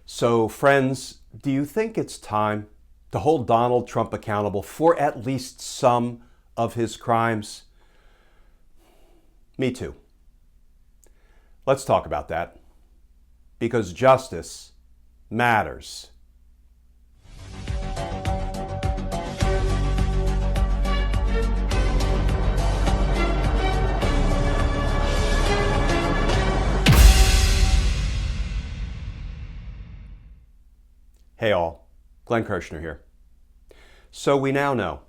So, friends, do you think it's time to hold Donald Trump accountable for at least some of his crimes? Me too. Let's talk about that, because justice matters. Hey all, Glenn Kirshner here. So we now know,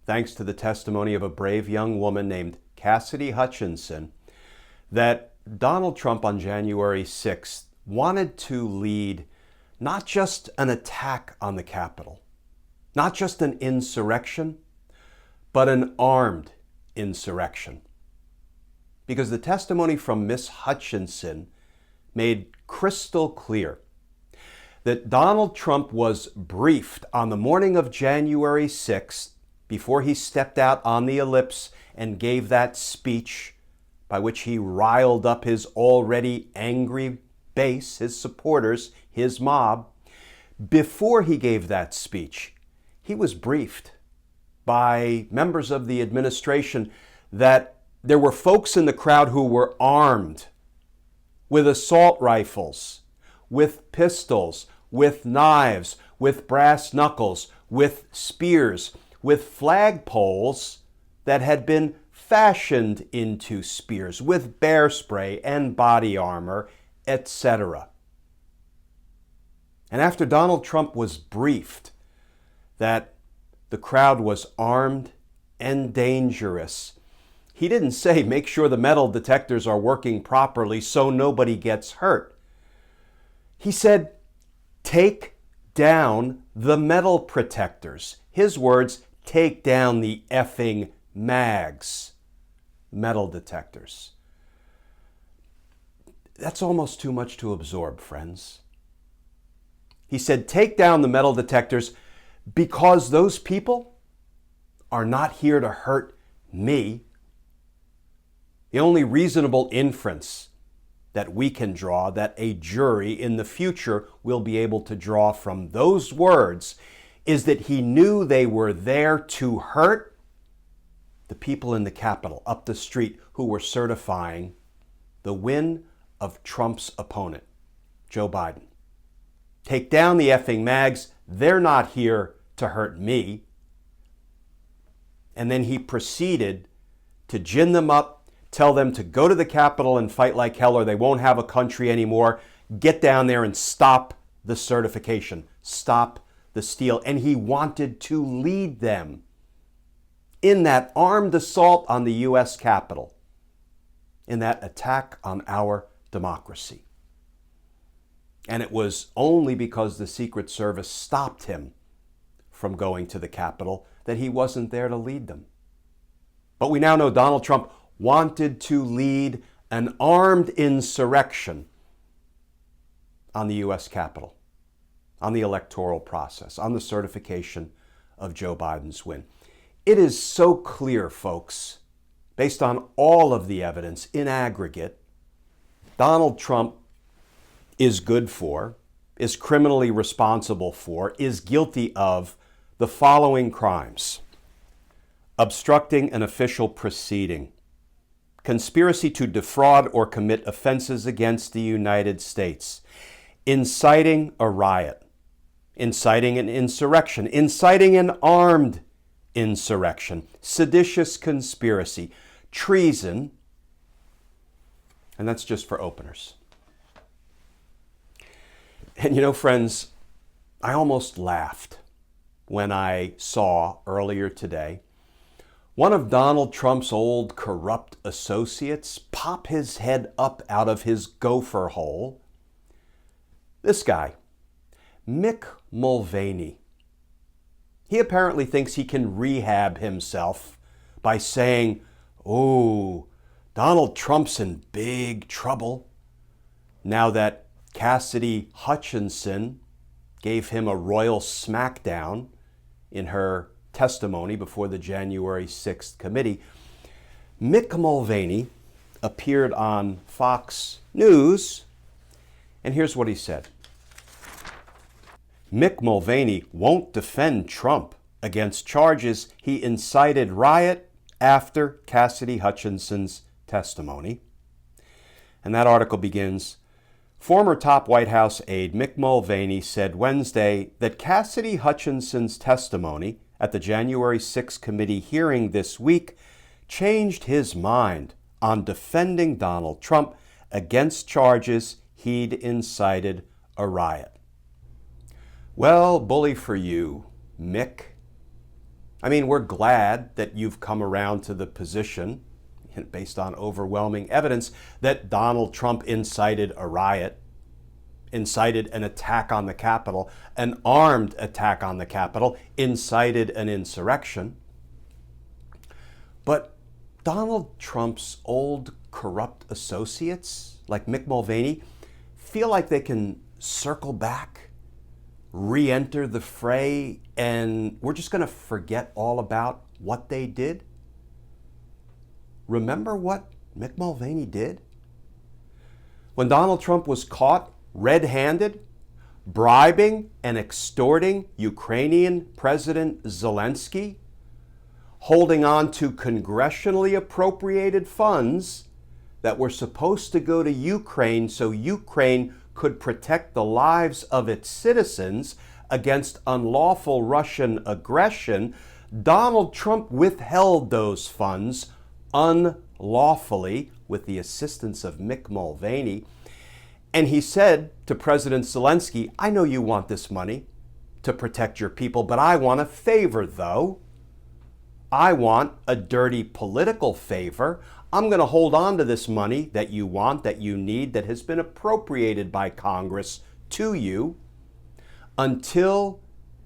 thanks to the testimony of a brave young woman named Cassidy Hutchinson, that Donald Trump on January 6th wanted to lead not just an attack on the Capitol, not just an insurrection, but an armed insurrection. Because the testimony from Miss Hutchinson made crystal clear that Donald Trump was briefed on the morning of January 6th, before he stepped out on the ellipse and gave that speech by which he riled up his already angry base, his supporters, his mob. Before he gave that speech, he was briefed by members of the administration that there were folks in the crowd who were armed with assault rifles, with pistols, with knives, with brass knuckles, with spears, with flagpoles that had been fashioned into spears, with bear spray and body armor, etc. And after Donald Trump was briefed that the crowd was armed and dangerous, he didn't say, make sure the metal detectors are working properly so nobody gets hurt. He said, take down the metal protectors. His words, take down the effing mags, metal detectors. That's almost too much to absorb, friends. He said, take down the metal detectors because those people are not here to hurt me. The only reasonable inference that we can draw, that a jury in the future will be able to draw from those words, is that he knew they were there to hurt the people in the Capitol up the street who were certifying the win of Trump's opponent, Joe Biden. Take down the effing mags. They're not here to hurt me. And then he proceeded to gin them up, tell them to go to the Capitol and fight like hell or they won't have a country anymore. Get down there and stop the certification. Stop the steal. And he wanted to lead them in that armed assault on the U.S. Capitol, in that attack on our democracy. And it was only because the Secret Service stopped him from going to the Capitol that he wasn't there to lead them. But we now know Donald Trump wanted to lead an armed insurrection on the U.S. Capitol, on the electoral process, on the certification of Joe Biden's win. It is so clear, folks, based on all of the evidence in aggregate, Donald Trump is good for, is criminally responsible for, is guilty of the following crimes: obstructing an official proceeding, conspiracy to defraud or commit offenses against the United States, inciting a riot, inciting an insurrection, inciting an armed insurrection, seditious conspiracy, treason, and that's just for openers. And you know, friends, I almost laughed when I saw earlier today one of Donald Trump's old corrupt associates pop his head up out of his gopher hole. This guy, Mick Mulvaney. He apparently thinks he can rehab himself by saying, oh, Donald Trump's in big trouble now that Cassidy Hutchinson gave him a royal smackdown in her testimony before the January 6th committee. Mick Mulvaney appeared on Fox News, and here's what he said. Mick Mulvaney won't defend Trump against charges he incited riot after Cassidy Hutchinson's testimony. And that article begins, former top White House aide Mick Mulvaney said Wednesday that Cassidy Hutchinson's testimony at the January 6 committee hearing this week changed his mind on defending Donald Trump against charges he'd incited a riot. Well, bully for you, Mick. I mean, we're glad that you've come around to the position, based on overwhelming evidence, that Donald Trump incited a riot, incited an attack on the Capitol, an armed attack on the Capitol, incited an insurrection. But Donald Trump's old corrupt associates, like Mick Mulvaney, feel like they can circle back, re-enter the fray, and we're just going to forget all about what they did? Remember what Mick Mulvaney did? When Donald Trump was caught red-handed, bribing and extorting Ukrainian President Zelensky, holding on to congressionally appropriated funds that were supposed to go to Ukraine so Ukraine could protect the lives of its citizens against unlawful Russian aggression, Donald Trump withheld those funds unlawfully with the assistance of Mick Mulvaney. And he said to President Zelensky, I know you want this money to protect your people, but I want a favor, though. I want a dirty political favor. I'm going to hold on to this money that you want, that you need, that has been appropriated by Congress to you until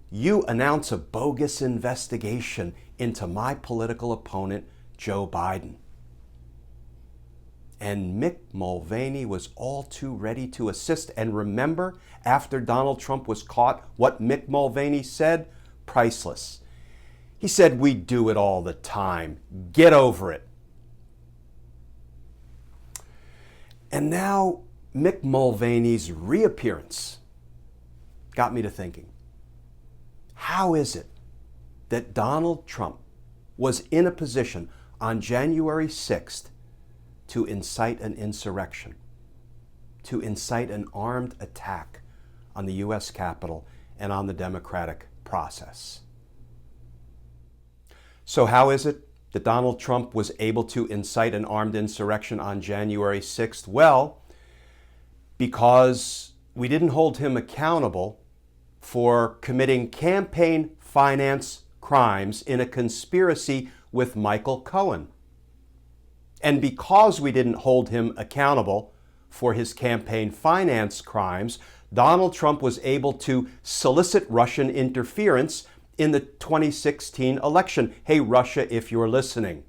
you announce a bogus investigation into my political opponent, Joe Biden. And Mick Mulvaney was all too ready to assist. And remember, after Donald Trump was caught, what Mick Mulvaney said? Priceless. He said, we do it all the time. Get over it. And now Mick Mulvaney's reappearance got me to thinking, how is it that Donald Trump was in a position on January 6th to incite an insurrection, to incite an armed attack on the U.S. Capitol and on the democratic process? So how is it that Donald Trump was able to incite an armed insurrection on January 6th? Well, because we didn't hold him accountable for committing campaign finance crimes in a conspiracy with Michael Cohen. And because we didn't hold him accountable for his campaign finance crimes, Donald Trump was able to solicit Russian interference in the 2016 election. Hey, Russia, if you're listening.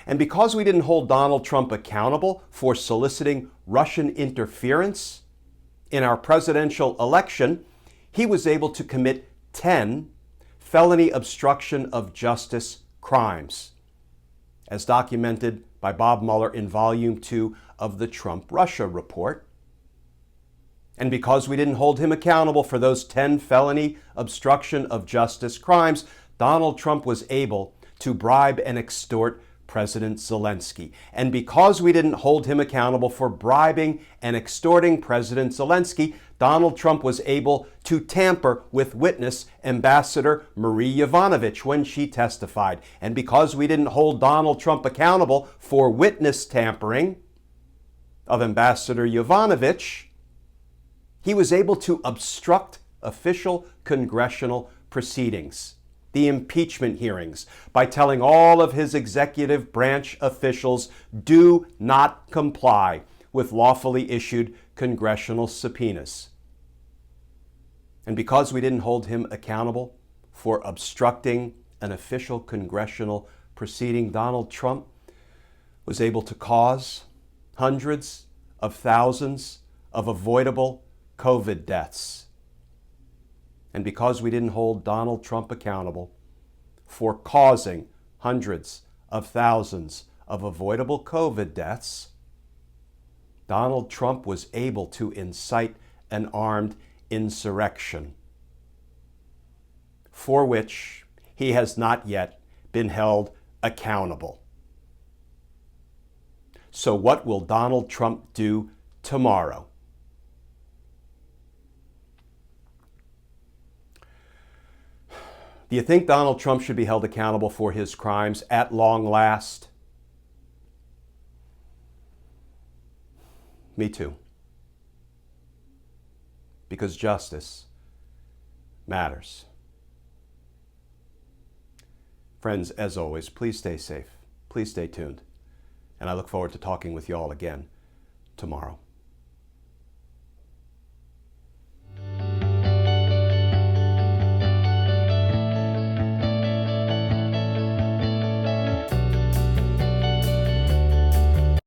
And because we didn't hold Donald Trump accountable for soliciting Russian interference in our presidential election, he was able to commit 10 felony obstruction of justice crimes, as documented by Bob Mueller in Volume 2 of the Trump-Russia report. And because we didn't hold him accountable for those 10 felony obstruction of justice crimes, Donald Trump was able to bribe and extort President Zelensky. And because we didn't hold him accountable for bribing and extorting President Zelensky, Donald Trump was able to tamper with witness Ambassador Marie Yovanovitch when she testified. And because we didn't hold Donald Trump accountable for witness tampering of Ambassador Yovanovitch, he was able to obstruct official congressional proceedings, the impeachment hearings, by telling all of his executive branch officials, do not comply with lawfully issued congressional subpoenas. And because we didn't hold him accountable for obstructing an official congressional proceeding, Donald Trump was able to cause hundreds of thousands of avoidable COVID deaths. And because we didn't hold Donald Trump accountable for causing hundreds of thousands of avoidable COVID deaths, Donald Trump was able to incite an armed insurrection, for which he has not yet been held accountable. So what will Donald Trump do tomorrow? Do you think Donald Trump should be held accountable for his crimes at long last? Me too. Because justice matters. Friends, as always, please stay safe. Please stay tuned. And I look forward to talking with you all again tomorrow.